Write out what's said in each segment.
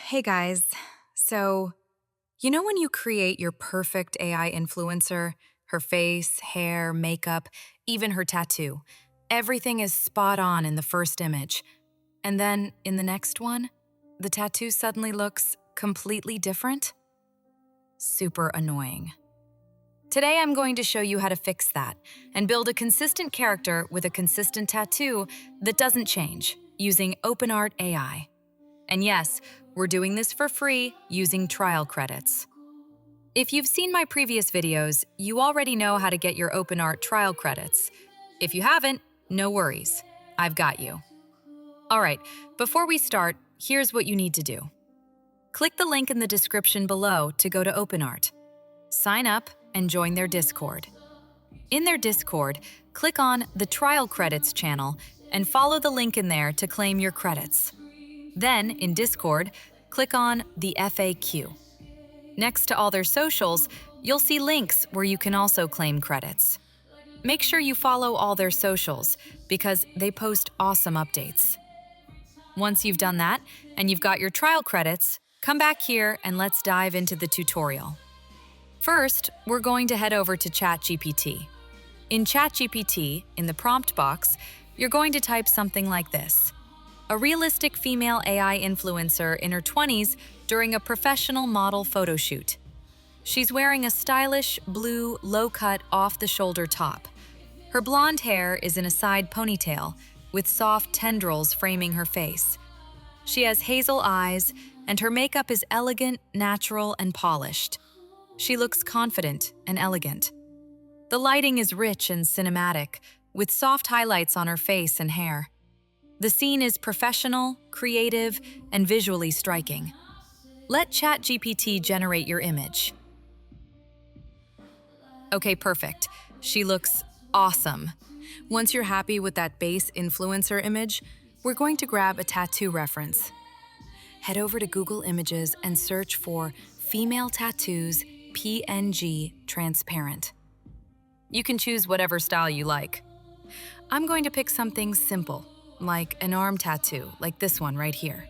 Hey guys. So, you know when you create your perfect AI influencer, her face, hair, makeup, even her tattoo, everything is spot on in the first image. And then in the next one, the tattoo suddenly looks completely different? Super annoying. Today I'm going to show you how to fix that and build a consistent character with a consistent tattoo that doesn't change using OpenArt AI. And yes, we're doing this for free using trial credits. If you've seen my previous videos, you already know how to get your OpenArt trial credits. If you haven't, no worries. I've got you. All right, before we start, here's what you need to do. Click the link in the description below to go to OpenArt. Sign up and join their Discord. In their Discord, click on the Trial Credits channel and follow the link in there to claim your credits. Then, in Discord, click on the FAQ. Next to all their socials, you'll see links where you can also claim credits. Make sure you follow all their socials because they post awesome updates. Once you've done that and you've got your trial credits, come back here and let's dive into the tutorial. First, we're going to head over to ChatGPT. In ChatGPT, in the prompt box, you're going to type something like this: a realistic female AI influencer in her 20s during a professional model photo shoot. She's wearing a stylish, blue, low-cut, off-the-shoulder top. Her blonde hair is in a side ponytail, with soft tendrils framing her face. She has hazel eyes, and her makeup is elegant, natural, and polished. She looks confident and elegant. The lighting is rich and cinematic, with soft highlights on her face and hair. The scene is professional, creative, and visually striking. Let ChatGPT generate your image. Okay, perfect. She looks awesome. Once you're happy with that base influencer image, we're going to grab a tattoo reference. Head over to Google Images and search for Female Tattoos PNG Transparent. You can choose whatever style you like. I'm going to pick something simple, like an arm tattoo, like this one right here.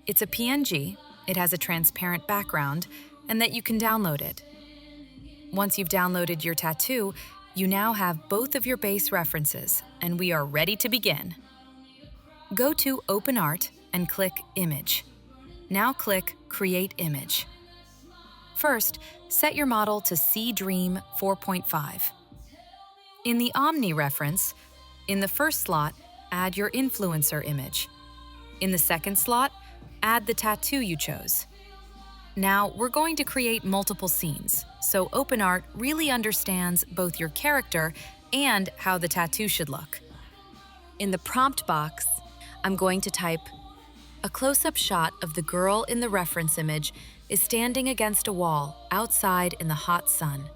It's a PNG, it has a transparent background, and that you can download it. Once you've downloaded your tattoo, you now have both of your base references, and we are ready to begin. Go to OpenArt and click Image. Now click Create Image. First, set your model to C-Dream 4.5. In the Omni reference, in the first slot, add your influencer image. In the second slot, add the tattoo you chose. Now, we're going to create multiple scenes, so OpenArt really understands both your character and how the tattoo should look. In the prompt box, I'm going to type, a close-up shot of the girl in the reference image is standing against a wall outside in the hot sun.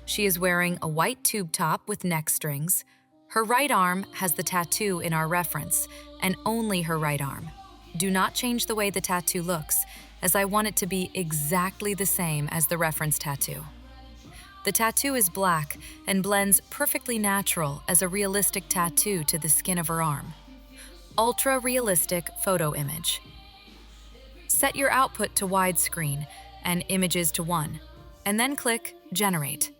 She is wearing a white tube top with neck strings. Her right arm has the tattoo in our reference, and only her right arm. Do not change the way the tattoo looks, as I want it to be exactly the same as the reference tattoo. The tattoo is black and blends perfectly natural as a realistic tattoo to the skin of her arm. Ultra-realistic photo image. Set your output to widescreen and images to 1, and then click Generate.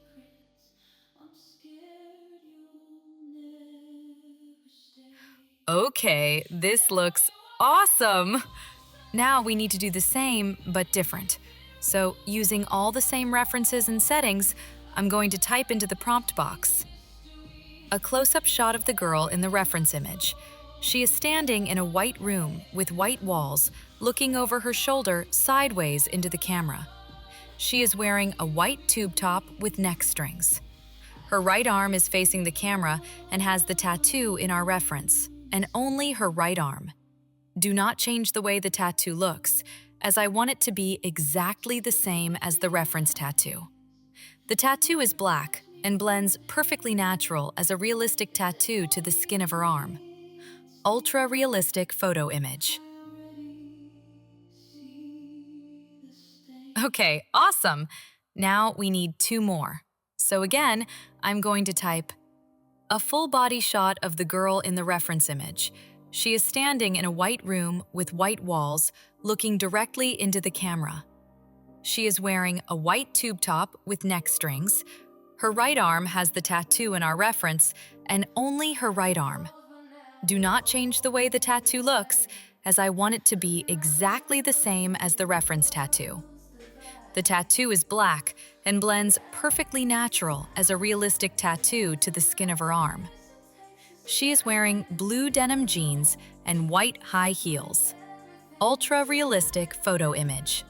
Okay, this looks awesome! Now we need to do the same, but different. So, using all the same references and settings, I'm going to type into the prompt box. A close-up shot of the girl in the reference image. She is standing in a white room with white walls, looking over her shoulder sideways into the camera. She is wearing a white tube top with neck strings. Her right arm is facing the camera and has the tattoo in our reference, and only her right arm. Do not change the way the tattoo looks, as I want it to be exactly the same as the reference tattoo. The tattoo is black and blends perfectly natural as a realistic tattoo to the skin of her arm. Ultra-realistic photo image. Okay, awesome! Now we need 2 more. So again, I'm going to type a full body shot of the girl in the reference image. She is standing in a white room with white walls, looking directly into the camera. She is wearing a white tube top with neck strings. Her right arm has the tattoo in our reference, and only her right arm. Do not change the way the tattoo looks, as I want it to be exactly the same as the reference tattoo. The tattoo is black and blends perfectly natural as a realistic tattoo to the skin of her arm. She is wearing blue denim jeans and white high heels. Ultra-realistic photo image.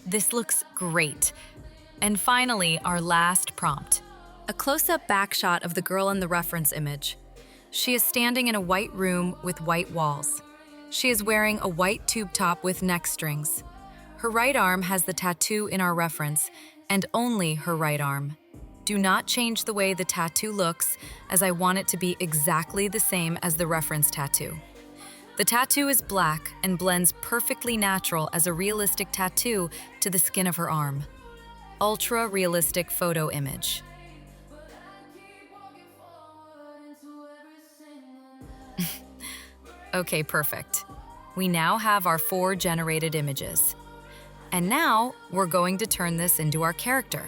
This looks great. And finally, our last prompt. A close-up back shot of the girl in the reference image. She is standing in a white room with white walls. She is wearing a white tube top with neck strings. Her right arm has the tattoo in our reference, and only her right arm. Do not change the way the tattoo looks, as I want it to be exactly the same as the reference tattoo. The tattoo is black and blends perfectly natural as a realistic tattoo to the skin of her arm. Ultra-realistic photo image. Okay, perfect. We now have our 4 generated images. And now we're going to turn this into our character.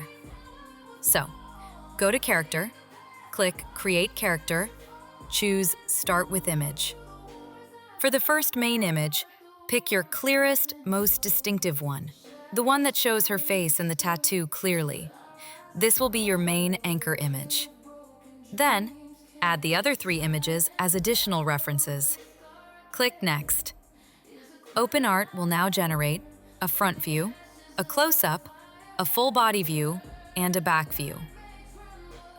So, go to Character, click Create Character, choose Start with Image. For the first main image, pick your clearest, most distinctive one, the one that shows her face and the tattoo clearly. This will be your main anchor image. Then, add the other 3 images as additional references. Click Next. OpenArt will now generate a front view, a close-up, a full body view, and a back view.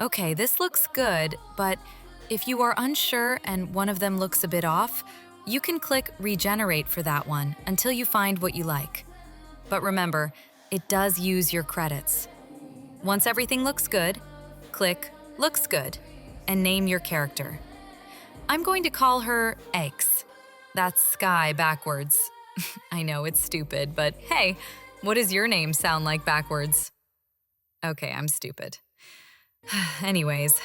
Okay, this looks good, but if you are unsure and one of them looks a bit off, you can click Regenerate for that one until you find what you like. But remember, it does use your credits. Once everything looks good, click Looks Good and name your character. I'm going to call her Eggs. That's Sky backwards. I know it's stupid, but hey, what does your name sound like backwards? Okay, I'm stupid. Anyways,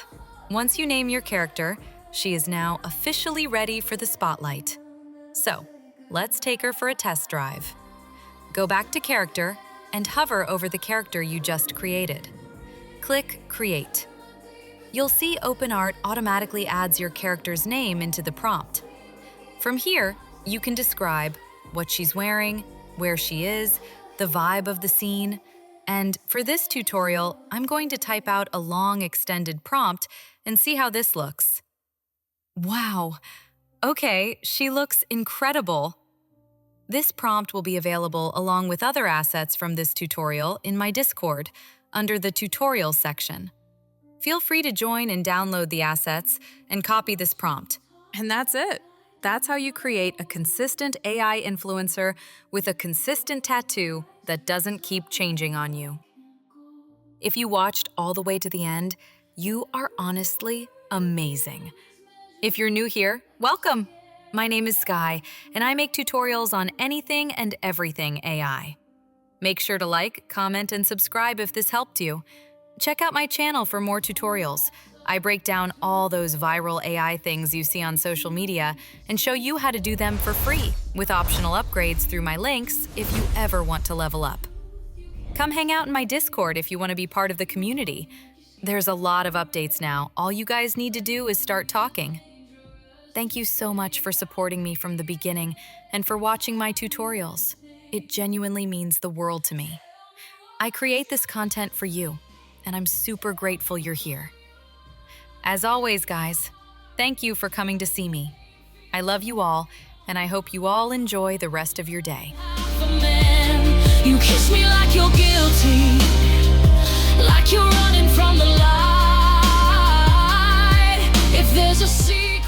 once you name your character, she is now officially ready for the spotlight. So, let's take her for a test drive. Go back to Character and hover over the character you just created. Click Create. You'll see OpenArt automatically adds your character's name into the prompt. From here, you can describe what she's wearing, where she is, the vibe of the scene, and for this tutorial, I'm going to type out a long extended prompt and see how this looks. Wow! Okay, she looks incredible. This prompt will be available along with other assets from this tutorial in my Discord, under the Tutorials section. Feel free to join and download the assets and copy this prompt. And that's it. That's how you create a consistent AI influencer with a consistent tattoo that doesn't keep changing on you. If you watched all the way to the end, you are honestly amazing. If you're new here, welcome! My name is Sky, and I make tutorials on anything and everything AI. Make sure to like, comment, and subscribe if this helped you. Check out my channel for more tutorials. I break down all those viral AI things you see on social media and show you how to do them for free, with optional upgrades through my links if you ever want to level up. Come hang out in my Discord if you want to be part of the community. There's a lot of updates now. All you guys need to do is start talking. Thank you so much for supporting me from the beginning and for watching my tutorials. It genuinely means the world to me. I create this content for you, and I'm super grateful you're here. As always, guys, thank you for coming to see me. I love you all, and I hope you all enjoy the rest of your day. You kiss me like you're guilty, like you're running from the light. If there's a